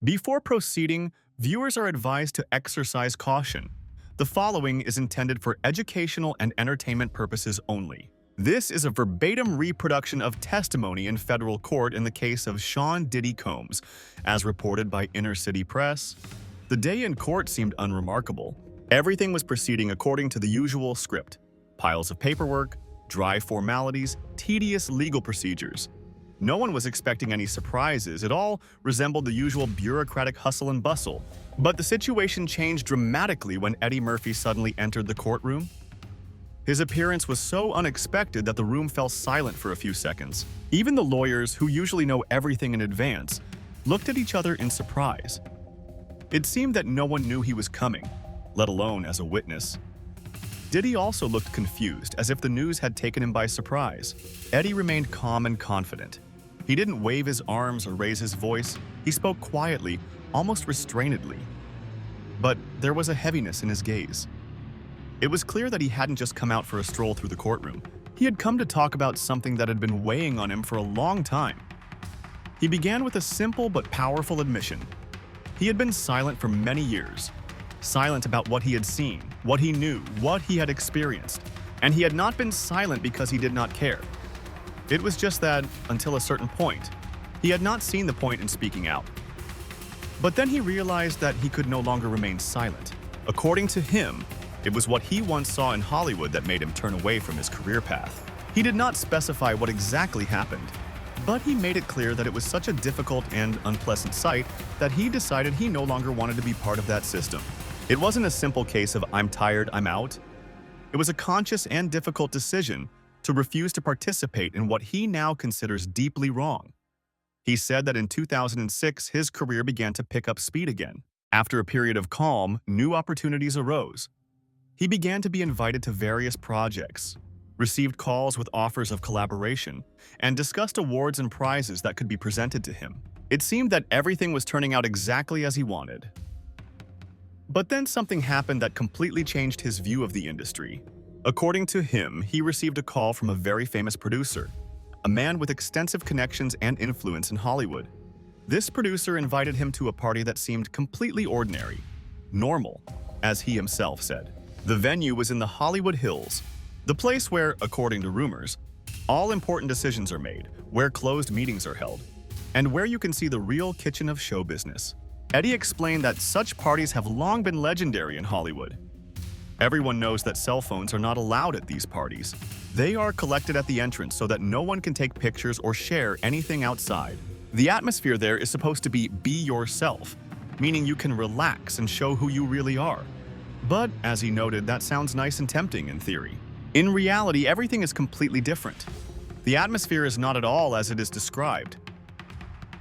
Before proceeding, viewers are advised to exercise caution. The following is intended for educational and entertainment purposes only. This is a verbatim reproduction of testimony in federal court in the case of Sean Diddy Combs, as reported by Inner City Press. The day in court seemed unremarkable. Everything was proceeding according to the usual script. Piles of paperwork, dry formalities, tedious legal procedures. No one was expecting any surprises. It all resembled the usual bureaucratic hustle and bustle. But the situation changed dramatically when Eddie Murphy suddenly entered the courtroom. His appearance was so unexpected that the room fell silent for a few seconds. Even the lawyers, who usually know everything in advance, looked at each other in surprise. It seemed that no one knew he was coming, let alone as a witness. Diddy also looked confused, as if the news had taken him by surprise. Eddie remained calm and confident. He didn't wave his arms or raise his voice. He spoke quietly, almost restrainedly. But there was a heaviness in his gaze. It was clear that he hadn't just come out for a stroll through the courtroom. He had come to talk about something that had been weighing on him for a long time. He began with a simple but powerful admission. He had been silent for many years. Silent about what he had seen, what he knew, what he had experienced. And he had not been silent because he did not care. It was just that, until a certain point, he had not seen the point in speaking out. But then he realized that he could no longer remain silent. According to him, it was what he once saw in Hollywood that made him turn away from his career path. He did not specify what exactly happened, but he made it clear that it was such a difficult and unpleasant sight that he decided he no longer wanted to be part of that system. It wasn't a simple case of "I'm tired, I'm out." It was a conscious and difficult decision to refuse to participate in what he now considers deeply wrong. He said that in 2006, his career began to pick up speed again. After a period of calm, new opportunities arose. He began to be invited to various projects, received calls with offers of collaboration, and discussed awards and prizes that could be presented to him. It seemed that everything was turning out exactly as he wanted. But then something happened that completely changed his view of the industry. According to him, he received a call from a very famous producer, a man with extensive connections and influence in Hollywood. This producer invited him to a party that seemed completely ordinary, normal, as he himself said. The venue was in the Hollywood Hills, the place where, according to rumors, all important decisions are made, where closed meetings are held, and where you can see the real kitchen of show business. Eddie explained that such parties have long been legendary in Hollywood. Everyone knows that cell phones are not allowed at these parties. They are collected at the entrance so that no one can take pictures or share anything outside. The atmosphere there is supposed to be yourself, meaning you can relax and show who you really are. But, as he noted, that sounds nice and tempting in theory. In reality, everything is completely different. The atmosphere is not at all as it is described.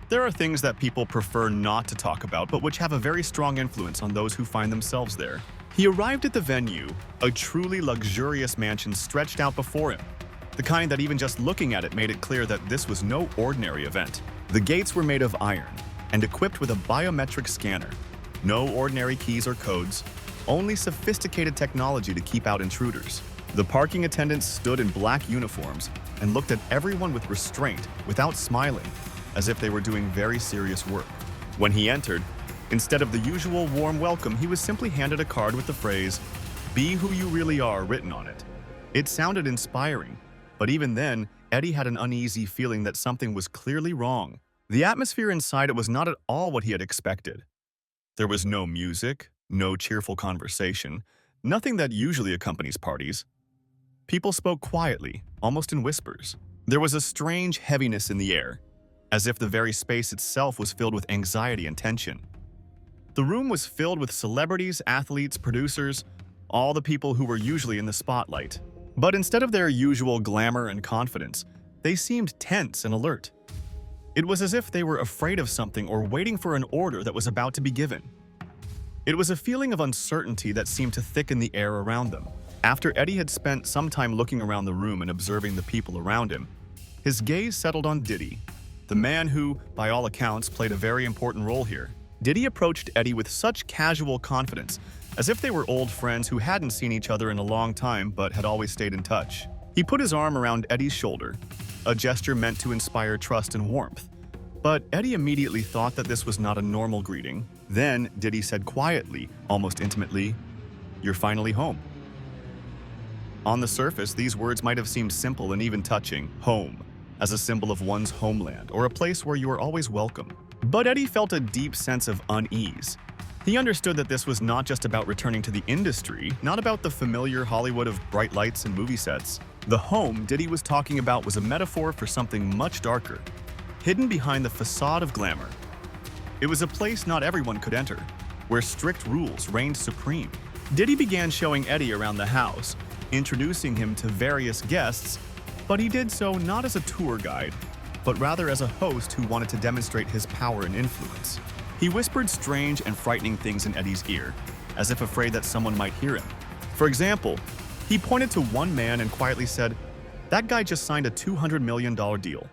There are things that people prefer not to talk about, but which have a very strong influence on those who find themselves there. He arrived at the venue, a truly luxurious mansion stretched out before him, the kind that even just looking at it made it clear that this was no ordinary event. The gates were made of iron and equipped with a biometric scanner. No ordinary keys or codes, only sophisticated technology to keep out intruders. The parking attendants stood in black uniforms and looked at everyone with restraint, without smiling, as if they were doing very serious work. When he entered, instead of the usual warm welcome, he was simply handed a card with the phrase, "Be who you really are," written on it. It sounded inspiring, but even then, Eddie had an uneasy feeling that something was clearly wrong. The atmosphere inside it was not at all what he had expected. There was no music, no cheerful conversation, nothing that usually accompanies parties. People spoke quietly, almost in whispers. There was a strange heaviness in the air, as if the very space itself was filled with anxiety and tension. The room was filled with celebrities, athletes, producers, all the people who were usually in the spotlight. But instead of their usual glamour and confidence, they seemed tense and alert. It was as if they were afraid of something or waiting for an order that was about to be given. It was a feeling of uncertainty that seemed to thicken the air around them. After Eddie had spent some time looking around the room and observing the people around him, his gaze settled on Diddy, the man who, by all accounts, played a very important role here. Diddy approached Eddie with such casual confidence, as if they were old friends who hadn't seen each other in a long time but had always stayed in touch. He put his arm around Eddie's shoulder, a gesture meant to inspire trust and warmth. But Eddie immediately thought that this was not a normal greeting. Then Diddy said quietly, almost intimately, "You're finally home." On the surface, these words might have seemed simple and even touching, home, as a symbol of one's homeland or a place where you are always welcome. But Eddie felt a deep sense of unease. He understood that this was not just about returning to the industry, not about the familiar Hollywood of bright lights and movie sets. The home Diddy was talking about was a metaphor for something much darker, hidden behind the facade of glamour. It was a place not everyone could enter, where strict rules reigned supreme. Diddy began showing Eddie around the house, introducing him to various guests, but he did so not as a tour guide, but rather as a host who wanted to demonstrate his power and influence. He whispered strange and frightening things in Eddie's ear, as if afraid that someone might hear him. For example, he pointed to one man and quietly said, "That guy just signed a $200 million deal."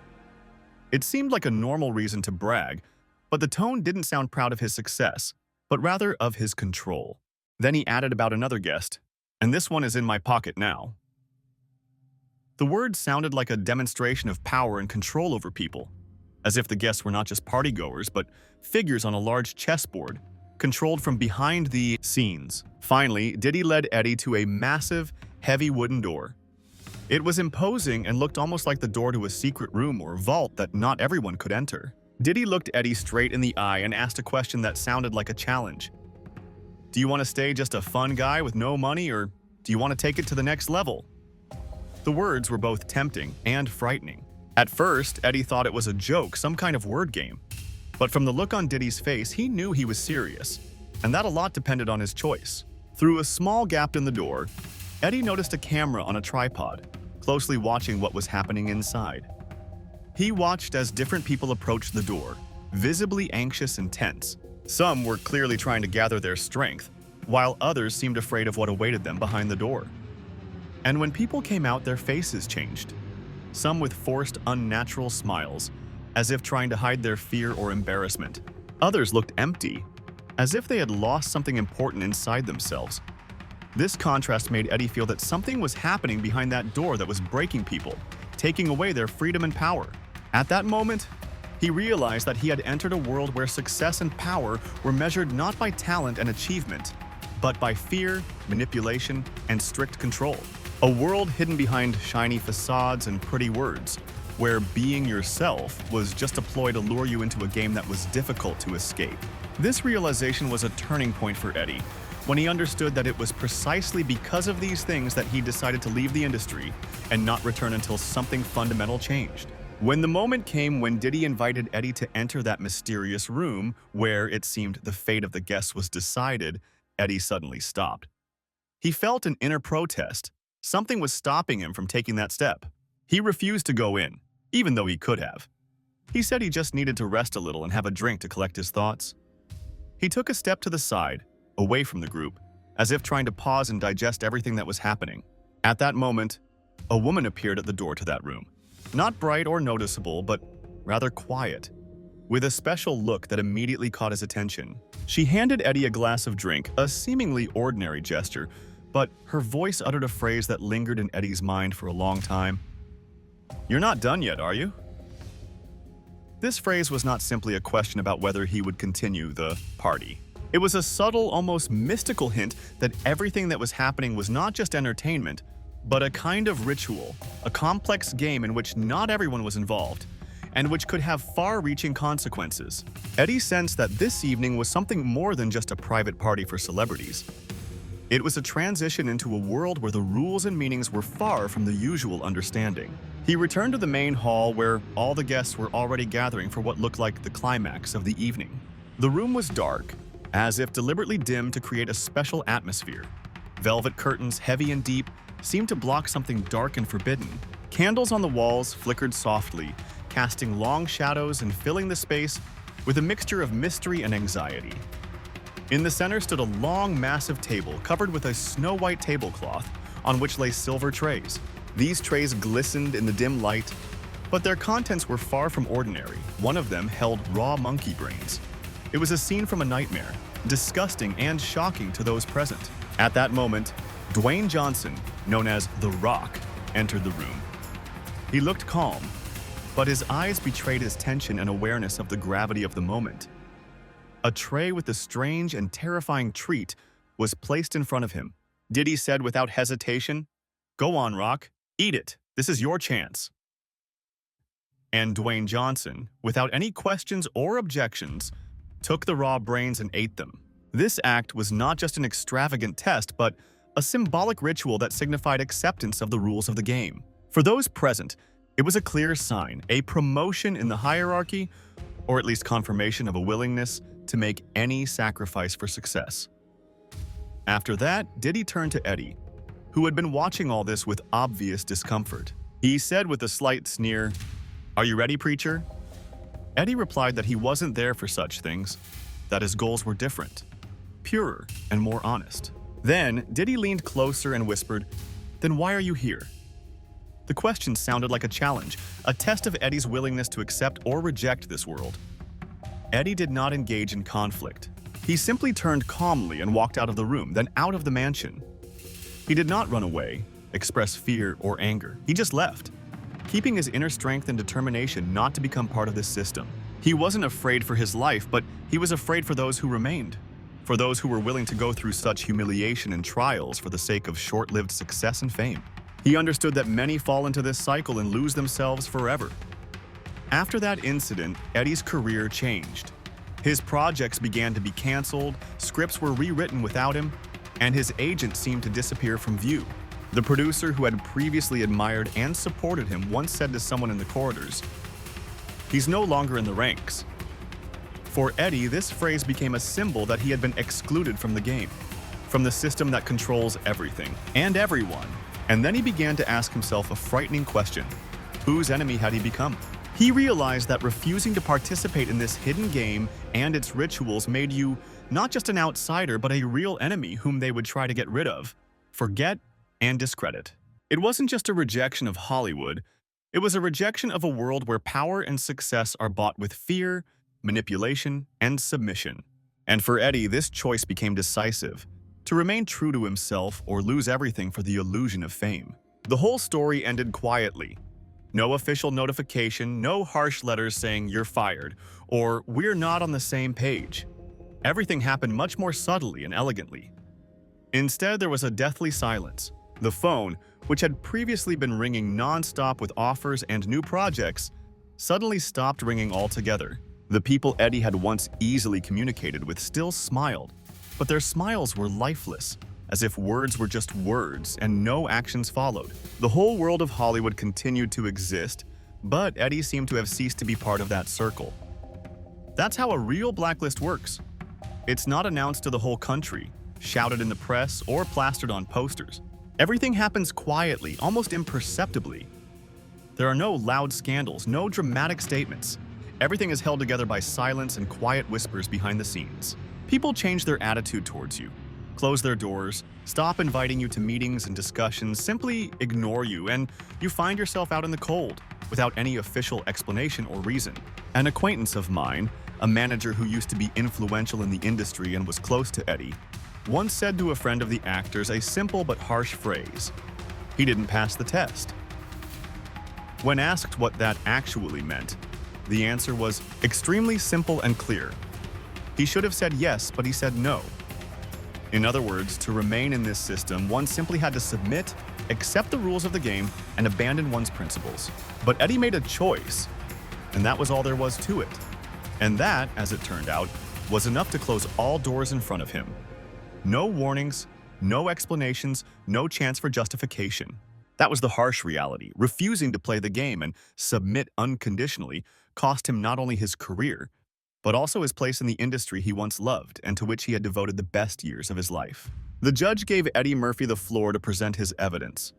It seemed like a normal reason to brag, but the tone didn't sound proud of his success, but rather of his control. Then he added about another guest, "And this one is in my pocket now." The words sounded like a demonstration of power and control over people, as if the guests were not just partygoers, but figures on a large chessboard, controlled from behind the scenes. Finally, Diddy led Eddie to a massive, heavy wooden door. It was imposing and looked almost like the door to a secret room or vault that not everyone could enter. Diddy looked Eddie straight in the eye and asked a question that sounded like a challenge. "Do you want to stay just a fun guy with no money, or do you want to take it to the next level?" The words were both tempting and frightening. At first, Eddie thought it was a joke, some kind of word game. But from the look on Diddy's face, he knew he was serious, and that a lot depended on his choice. Through a small gap in the door, Eddie noticed a camera on a tripod, closely watching what was happening inside. He watched as different people approached the door, visibly anxious and tense. Some were clearly trying to gather their strength, while others seemed afraid of what awaited them behind the door. And when people came out, their faces changed, some with forced, unnatural smiles, as if trying to hide their fear or embarrassment. Others looked empty, as if they had lost something important inside themselves. This contrast made Eddie feel that something was happening behind that door that was breaking people, taking away their freedom and power. At that moment, he realized that he had entered a world where success and power were measured not by talent and achievement, but by fear, manipulation, and strict control. A world hidden behind shiny facades and pretty words, where being yourself was just a ploy to lure you into a game that was difficult to escape. This realization was a turning point for Eddie, when he understood that it was precisely because of these things that he decided to leave the industry and not return until something fundamental changed. When the moment came when Diddy invited Eddie to enter that mysterious room where it seemed the fate of the guests was decided, Eddie suddenly stopped. He felt an inner protest. Something was stopping him from taking that step. He refused to go in, even though he could have. He said he just needed to rest a little and have a drink to collect his thoughts. He took a step to the side, away from the group, as if trying to pause and digest everything that was happening. At that moment, a woman appeared at the door to that room. Not bright or noticeable, but rather quiet, with a special look that immediately caught his attention. She handed Eddie a glass of drink, a seemingly ordinary gesture, but her voice uttered a phrase that lingered in Eddie's mind for a long time. "You're not done yet, are you?" This phrase was not simply a question about whether he would continue the party. It was a subtle, almost mystical hint that everything that was happening was not just entertainment, but a kind of ritual, a complex game in which not everyone was involved, and which could have far-reaching consequences. Eddie sensed that this evening was something more than just a private party for celebrities. It was a transition into a world where the rules and meanings were far from the usual understanding. He returned to the main hall where all the guests were already gathering for what looked like the climax of the evening. The room was dark, as if deliberately dimmed to create a special atmosphere. Velvet curtains, heavy and deep, seemed to block something dark and forbidden. Candles on the walls flickered softly, casting long shadows and filling the space with a mixture of mystery and anxiety. In the center stood a long, massive table covered with a snow-white tablecloth on which lay silver trays. These trays glistened in the dim light, but their contents were far from ordinary. One of them held raw monkey brains. It was a scene from a nightmare, disgusting and shocking to those present. At that moment, Dwayne Johnson, known as The Rock, entered the room. He looked calm, but his eyes betrayed his tension and awareness of the gravity of the moment. A tray with a strange and terrifying treat was placed in front of him. Diddy said without hesitation, "Go on, Rock. Eat it. This is your chance." And Dwayne Johnson, without any questions or objections, took the raw brains and ate them. This act was not just an extravagant test, but a symbolic ritual that signified acceptance of the rules of the game. For those present, it was a clear sign, a promotion in the hierarchy, or at least confirmation of a willingness to make any sacrifice for success. After that, Diddy turned to Eddie, who had been watching all this with obvious discomfort. He said with a slight sneer, "Are you ready, preacher?" Eddie replied that he wasn't there for such things, that his goals were different, purer, and more honest. Then, Diddy leaned closer and whispered, "Then why are you here?" The question sounded like a challenge, a test of Eddie's willingness to accept or reject this world. Eddie did not engage in conflict. He simply turned calmly and walked out of the room, then out of the mansion. He did not run away, express fear or anger. He just left, keeping his inner strength and determination not to become part of this system. He wasn't afraid for his life, but he was afraid for those who remained, for those who were willing to go through such humiliation and trials for the sake of short-lived success and fame. He understood that many fall into this cycle and lose themselves forever. After that incident, Eddie's career changed. His projects began to be canceled, scripts were rewritten without him, and his agent seemed to disappear from view. The producer who had previously admired and supported him once said to someone in the corridors, "He's no longer in the ranks." For Eddie, this phrase became a symbol that he had been excluded from the game, from the system that controls everything and everyone. And then he began to ask himself a frightening question: whose enemy had he become? He realized that refusing to participate in this hidden game and its rituals made you not just an outsider, but a real enemy whom they would try to get rid of, forget, and discredit. It wasn't just a rejection of Hollywood, it was a rejection of a world where power and success are bought with fear, manipulation, and submission. And for Eddie, this choice became decisive: to remain true to himself or lose everything for the illusion of fame. The whole story ended quietly. No official notification, no harsh letters saying "you're fired" or "we're not on the same page." Everything happened much more subtly and elegantly. Instead, there was a deathly silence. The phone, which had previously been ringing non-stop with offers and new projects, suddenly stopped ringing altogether. The people Eddie had once easily communicated with still smiled, but their smiles were lifeless, as if words were just words and no actions followed. The whole world of Hollywood continued to exist, but Eddie seemed to have ceased to be part of that circle. That's how a real blacklist works. It's not announced to the whole country, shouted in the press, or plastered on posters. Everything happens quietly, almost imperceptibly. There are no loud scandals, no dramatic statements. Everything is held together by silence and quiet whispers behind the scenes. People change their attitude towards you, close their doors, stop inviting you to meetings and discussions, simply ignore you, and you find yourself out in the cold, without any official explanation or reason. An acquaintance of mine, a manager who used to be influential in the industry and was close to Eddie, once said to a friend of the actors a simple but harsh phrase: "He didn't pass the test." When asked what that actually meant, the answer was extremely simple and clear. He should have said yes, but he said no. In other words, to remain in this system, one simply had to submit, accept the rules of the game, and abandon one's principles. But Eddie made a choice, and that was all there was to it. And that, as it turned out, was enough to close all doors in front of him. No warnings, no explanations, no chance for justification. That was the harsh reality. Refusing to play the game and submit unconditionally cost him not only his career, but also his place in the industry he once loved and to which he had devoted the best years of his life. The judge gave Eddie Murphy the floor to present his evidence.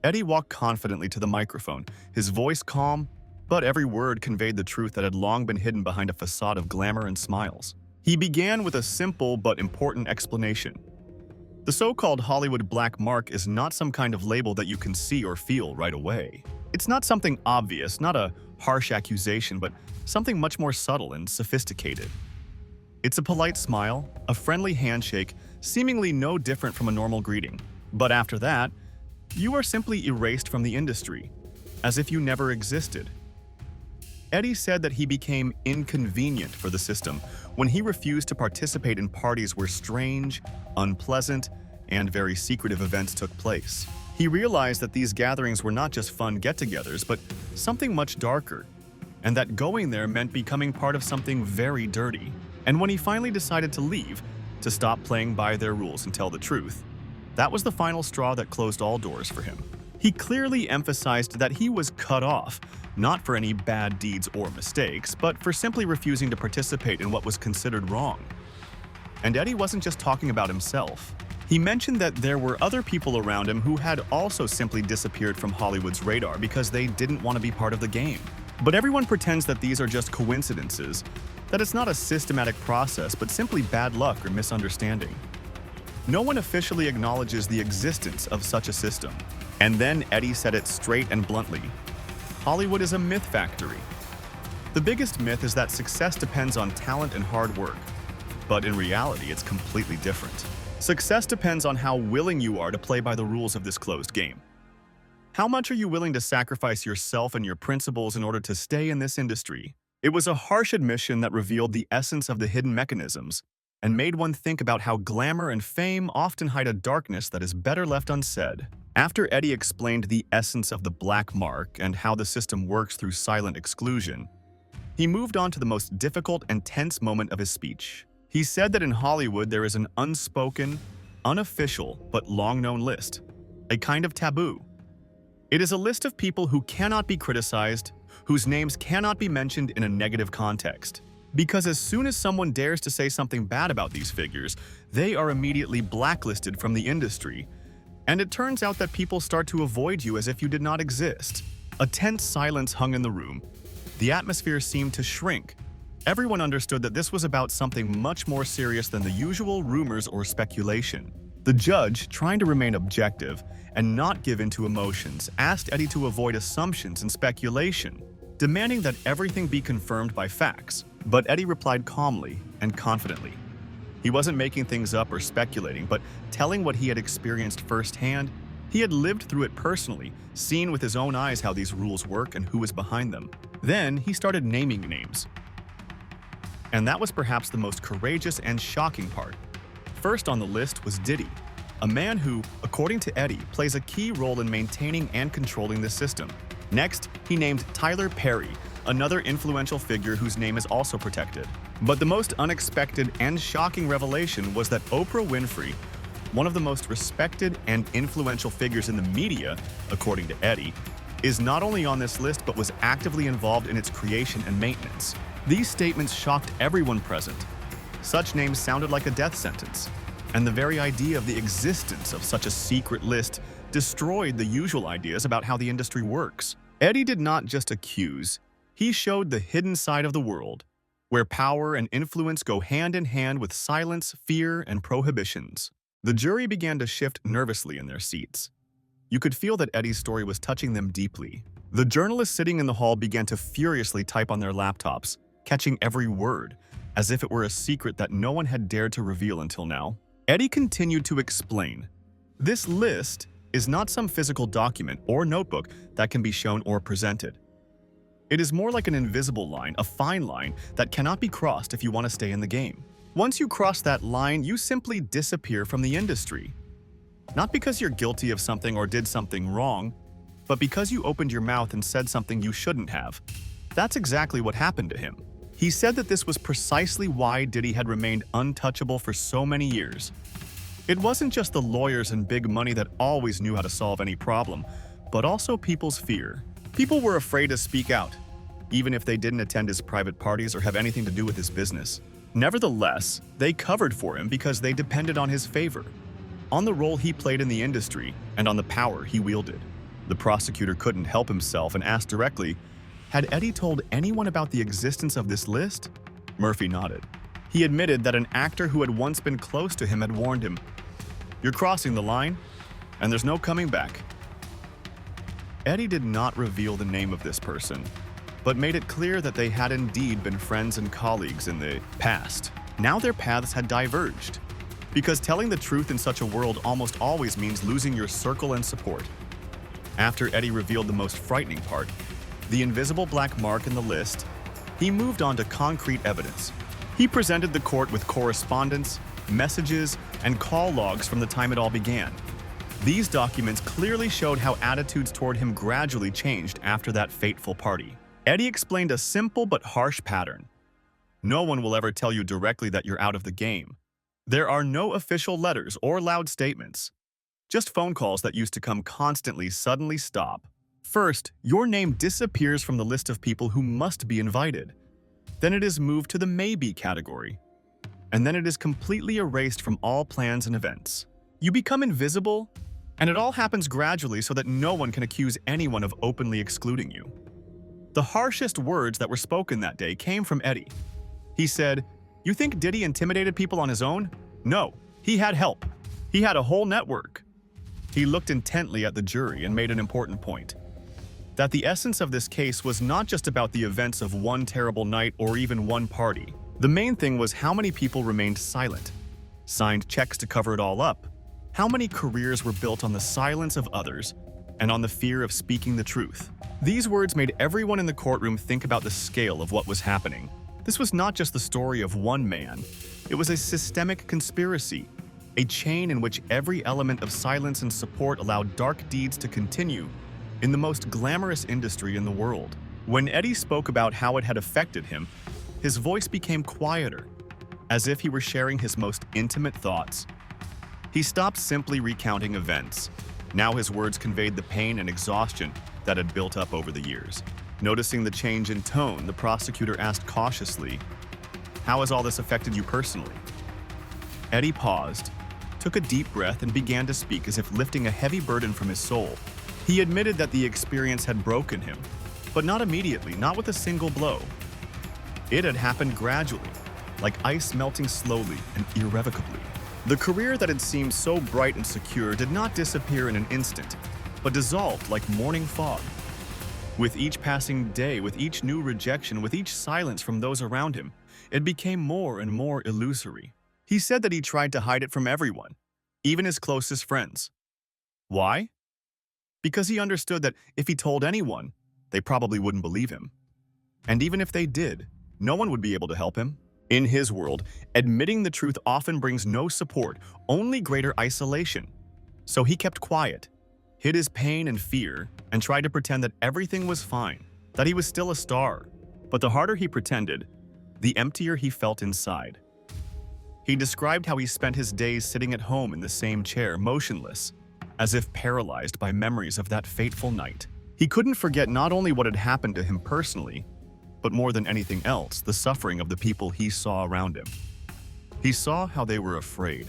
Eddie walked confidently to the microphone, his voice calm, but every word conveyed the truth that had long been hidden behind a facade of glamour and smiles. He began with a simple but important explanation. The so-called Hollywood black mark is not some kind of label that you can see or feel right away. It's not something obvious, not a harsh accusation, but something much more subtle and sophisticated. It's a polite smile, a friendly handshake, seemingly no different from a normal greeting. But after that, you are simply erased from the industry, as if you never existed. Eddie said that he became inconvenient for the system when he refused to participate in parties where strange, unpleasant, and very secretive events took place. He realized that these gatherings were not just fun get-togethers, but something much darker, and that going there meant becoming part of something very dirty. And when he finally decided to leave, to stop playing by their rules and tell the truth, that was the final straw that closed all doors for him. He clearly emphasized that he was cut off, not for any bad deeds or mistakes, but for simply refusing to participate in what was considered wrong. And Eddie wasn't just talking about himself. He mentioned that there were other people around him who had also simply disappeared from Hollywood's radar because they didn't want to be part of the game. But everyone pretends that these are just coincidences, that it's not a systematic process, but simply bad luck or misunderstanding. No one officially acknowledges the existence of such a system. And then Eddie said it straight and bluntly. Hollywood is a myth factory. The biggest myth is that success depends on talent and hard work. But in reality, it's completely different. Success depends on how willing you are to play by the rules of this closed game. How much are you willing to sacrifice yourself and your principles in order to stay in this industry? It was a harsh admission that revealed the essence of the hidden mechanisms and made one think about how glamour and fame often hide a darkness that is better left unsaid. After Eddie explained the essence of the black mark and how the system works through silent exclusion, he moved on to the most difficult and tense moment of his speech. He said that in Hollywood there is an unspoken, unofficial, but long-known list, a kind of taboo. It is a list of people who cannot be criticized, whose names cannot be mentioned in a negative context. Because as soon as someone dares to say something bad about these figures, they are immediately blacklisted from the industry, and it turns out that people start to avoid you as if you did not exist. A tense silence hung in the room. The atmosphere seemed to shrink. Everyone understood that this was about something much more serious than the usual rumors or speculation. The judge, trying to remain objective and not give in to emotions, asked Eddie to avoid assumptions and speculation, demanding that everything be confirmed by facts. But Eddie replied calmly and confidently. He wasn't making things up or speculating, but telling what he had experienced firsthand. He had lived through it personally, seen with his own eyes how these rules work and who is behind them. Then he started naming names. And that was perhaps the most courageous and shocking part. First on the list was Diddy, a man who, according to Eddie, plays a key role in maintaining and controlling the system. Next, he named Tyler Perry, another influential figure whose name is also protected. But the most unexpected and shocking revelation was that Oprah Winfrey, one of the most respected and influential figures in the media, according to Eddie, is not only on this list but was actively involved in its creation and maintenance. These statements shocked everyone present. Such names sounded like a death sentence, and the very idea of the existence of such a secret list destroyed the usual ideas about how the industry works. Eddie did not just accuse, he showed the hidden side of the world, where power and influence go hand in hand with silence, fear, and prohibitions. The jury began to shift nervously in their seats. You could feel that Eddie's story was touching them deeply. The journalists sitting in the hall began to furiously type on their laptops, catching every word, as if it were a secret that no one had dared to reveal until now. Eddie continued to explain, "This list is not some physical document or notebook that can be shown or presented. It is more like an invisible line, a fine line that cannot be crossed if you want to stay in the game. Once you cross that line, you simply disappear from the industry. Not because you're guilty of something or did something wrong, but because you opened your mouth and said something you shouldn't have." That's exactly what happened to him. He said that this was precisely why Diddy had remained untouchable for so many years. It wasn't just the lawyers and big money that always knew how to solve any problem, but also people's fear. People were afraid to speak out, even if they didn't attend his private parties or have anything to do with his business. Nevertheless, they covered for him because they depended on his favor, on the role he played in the industry, and on the power he wielded. The prosecutor couldn't help himself and asked directly, had Eddie told anyone about the existence of this list? Murphy nodded. He admitted that an actor who had once been close to him had warned him, "You're crossing the line, and there's no coming back." Eddie did not reveal the name of this person, but made it clear that they had indeed been friends and colleagues in the past. Now their paths had diverged, because telling the truth in such a world almost always means losing your circle and support. After Eddie revealed the most frightening part, the invisible black mark in the list, he moved on to concrete evidence. He presented the court with correspondence, messages, and call logs from the time it all began. These documents clearly showed how attitudes toward him gradually changed after that fateful party. Eddie explained a simple but harsh pattern. No one will ever tell you directly that you're out of the game. There are no official letters or loud statements. Just phone calls that used to come constantly suddenly stop. First, your name disappears from the list of people who must be invited. Then it is moved to the maybe category. And then it is completely erased from all plans and events. You become invisible, and it all happens gradually so that no one can accuse anyone of openly excluding you. The harshest words that were spoken that day came from Eddie. He said, "You think Diddy intimidated people on his own? No, he had help. He had a whole network." He looked intently at the jury and made an important point. That the essence of this case was not just about the events of one terrible night or even one party. The main thing was how many people remained silent, signed checks to cover it all up, how many careers were built on the silence of others and on the fear of speaking the truth. These words made everyone in the courtroom think about the scale of what was happening. This was not just the story of one man. It was a systemic conspiracy, a chain in which every element of silence and support allowed dark deeds to continue in the most glamorous industry in the world. When Eddie spoke about how it had affected him, his voice became quieter, as if he were sharing his most intimate thoughts. He stopped simply recounting events. Now his words conveyed the pain and exhaustion that had built up over the years. Noticing the change in tone, the prosecutor asked cautiously, "How has all this affected you personally?" Eddie paused, took a deep breath, and began to speak as if lifting a heavy burden from his soul. He admitted that the experience had broken him, but not immediately, not with a single blow. It had happened gradually, like ice melting slowly and irrevocably. The career that had seemed so bright and secure did not disappear in an instant, but dissolved like morning fog. With each passing day, with each new rejection, with each silence from those around him, it became more and more illusory. He said that he tried to hide it from everyone, even his closest friends. Why? Because he understood that if he told anyone, they probably wouldn't believe him. And even if they did, no one would be able to help him. In his world, admitting the truth often brings no support, only greater isolation. So he kept quiet, hid his pain and fear, and tried to pretend that everything was fine, that he was still a star. But the harder he pretended, the emptier he felt inside. He described how he spent his days sitting at home in the same chair, motionless, as if paralyzed by memories of that fateful night. He couldn't forget not only what had happened to him personally, but more than anything else, the suffering of the people he saw around him. He saw how they were afraid,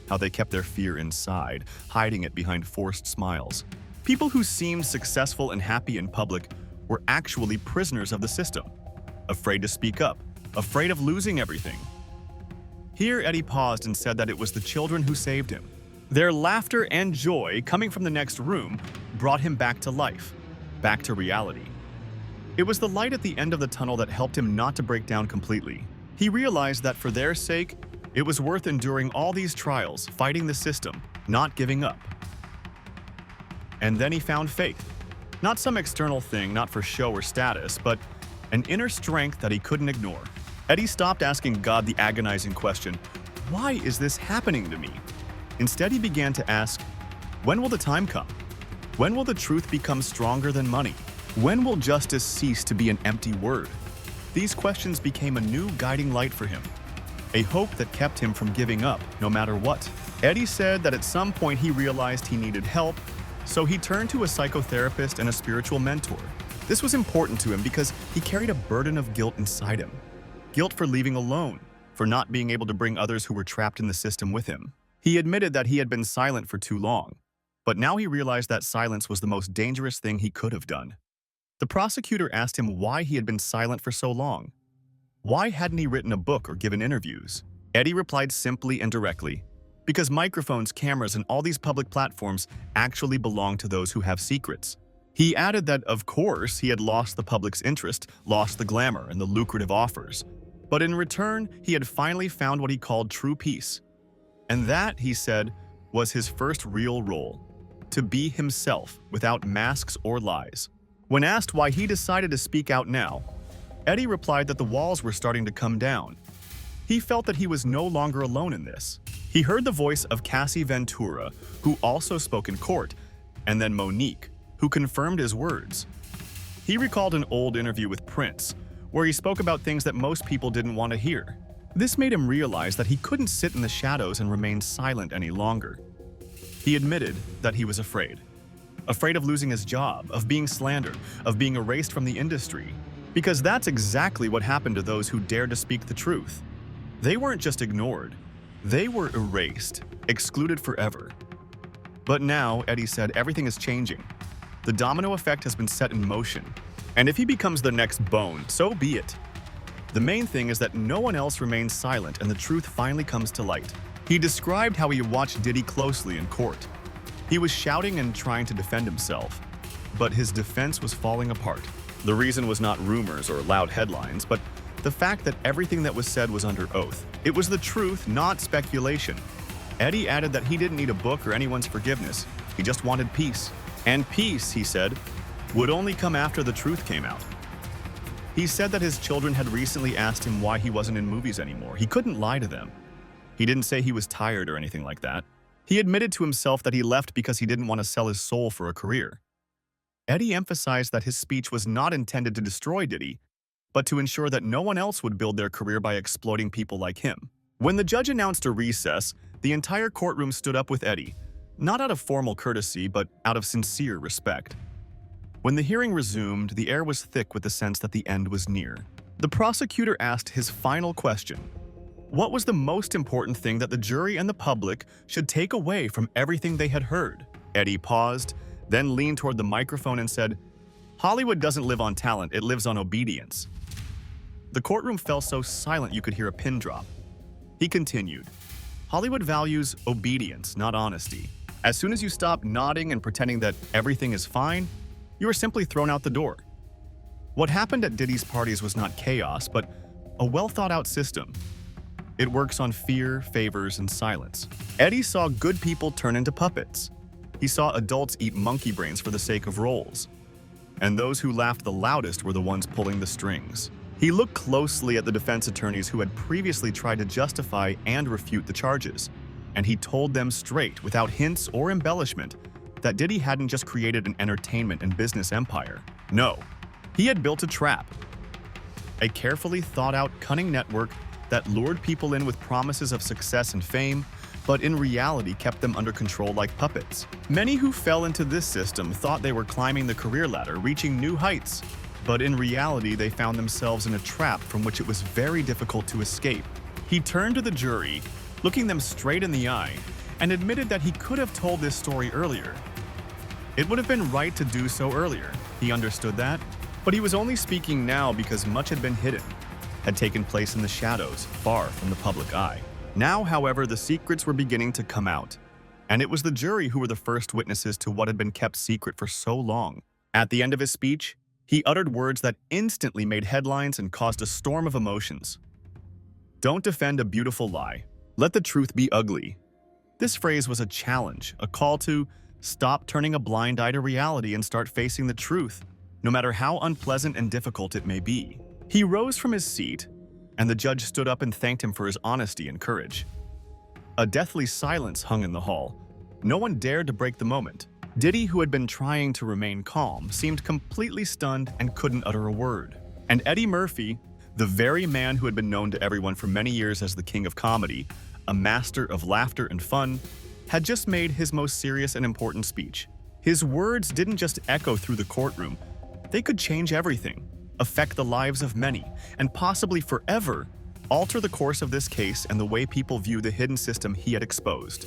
how they kept their fear inside, hiding it behind forced smiles. People who seemed successful and happy in public were actually prisoners of the system, afraid to speak up, afraid of losing everything. Here, Eddie paused and said that it was the children who saved him. Their laughter and joy coming from the next room brought him back to life, back to reality. It was the light at the end of the tunnel that helped him not to break down completely. He realized that for their sake, it was worth enduring all these trials, fighting the system, not giving up. And then he found faith. Not some external thing, not for show or status, but an inner strength that he couldn't ignore. Eddie stopped asking God the agonizing question, "Why is this happening to me?" Instead, he began to ask, "When will the time come? When will the truth become stronger than money? When will justice cease to be an empty word?" These questions became a new guiding light for him, a hope that kept him from giving up, no matter what. Eddie said that at some point he realized he needed help, so he turned to a psychotherapist and a spiritual mentor. This was important to him because he carried a burden of guilt inside him. Guilt for leaving alone, for not being able to bring others who were trapped in the system with him. He admitted that he had been silent for too long, but now he realized that silence was the most dangerous thing he could have done. The prosecutor asked him why he had been silent for so long. Why hadn't he written a book or given interviews? Eddie replied simply and directly, because microphones, cameras, and all these public platforms actually belong to those who have secrets. He added that, of course, he had lost the public's interest, lost the glamour and the lucrative offers. But in return, he had finally found what he called true peace. And that, he said, was his first real role, to be himself without masks or lies. When asked why he decided to speak out now, Eddie replied that the walls were starting to come down. He felt that he was no longer alone in this. He heard the voice of Cassie Ventura, who also spoke in court, and then Monique, who confirmed his words. He recalled an old interview with Prince, where he spoke about things that most people didn't want to hear. This made him realize that he couldn't sit in the shadows and remain silent any longer. He admitted that he was afraid. Afraid of losing his job, of being slandered, of being erased from the industry. Because that's exactly what happened to those who dared to speak the truth. They weren't just ignored, they were erased, excluded forever. But now, Eddie said, everything is changing. The domino effect has been set in motion. And if he becomes the next Bone, so be it. The main thing is that no one else remains silent and the truth finally comes to light. He described how he watched Diddy closely in court. He was shouting and trying to defend himself, but his defense was falling apart. The reason was not rumors or loud headlines, but the fact that everything that was said was under oath. It was the truth, not speculation. Eddie added that he didn't need a book or anyone's forgiveness. He just wanted peace. And peace, he said, would only come after the truth came out. He said that his children had recently asked him why he wasn't in movies anymore. He couldn't lie to them. He didn't say he was tired or anything like that. He admitted to himself that he left because he didn't want to sell his soul for a career. Eddie emphasized that his speech was not intended to destroy Diddy, but to ensure that no one else would build their career by exploiting people like him. When the judge announced a recess, the entire courtroom stood up with Eddie, not out of formal courtesy, but out of sincere respect. When the hearing resumed, the air was thick with the sense that the end was near. The prosecutor asked his final question. What was the most important thing that the jury and the public should take away from everything they had heard? Eddie paused, then leaned toward the microphone and said, "Hollywood doesn't live on talent, it lives on obedience." The courtroom fell so silent you could hear a pin drop. He continued, "Hollywood values obedience, not honesty. As soon as you stop nodding and pretending that everything is fine, you are simply thrown out the door." What happened at Diddy's parties was not chaos, but a well-thought-out system. It works on fear, favors, and silence. Eddie saw good people turn into puppets. He saw adults eat monkey brains for the sake of roles. And those who laughed the loudest were the ones pulling the strings. He looked closely at the defense attorneys who had previously tried to justify and refute the charges. And he told them straight, without hints or embellishment, that Diddy hadn't just created an entertainment and business empire. No, he had built a trap. A carefully thought-out, cunning network that lured people in with promises of success and fame, but in reality kept them under control like puppets. Many who fell into this system thought they were climbing the career ladder, reaching new heights, but in reality they found themselves in a trap from which it was very difficult to escape. He turned to the jury, looking them straight in the eye, and admitted that he could have told this story earlier. It would have been right to do so earlier. He understood that, but he was only speaking now because much had been hidden, had taken place in the shadows, far from the public eye. Now, however, the secrets were beginning to come out, and it was the jury who were the first witnesses to what had been kept secret for so long. At the end of his speech, he uttered words that instantly made headlines and caused a storm of emotions. "Don't defend a beautiful lie. Let the truth be ugly." This phrase was a challenge, a call to stop turning a blind eye to reality and start facing the truth, no matter how unpleasant and difficult it may be. He rose from his seat, and the judge stood up and thanked him for his honesty and courage. A deathly silence hung in the hall. No one dared to break the moment. Diddy, who had been trying to remain calm, seemed completely stunned and couldn't utter a word. And Eddie Murphy, the very man who had been known to everyone for many years as the king of comedy, a master of laughter and fun, had just made his most serious and important speech. His words didn't just echo through the courtroom. They could change everything, affect the lives of many, and possibly forever alter the course of this case and the way people view the hidden system he had exposed.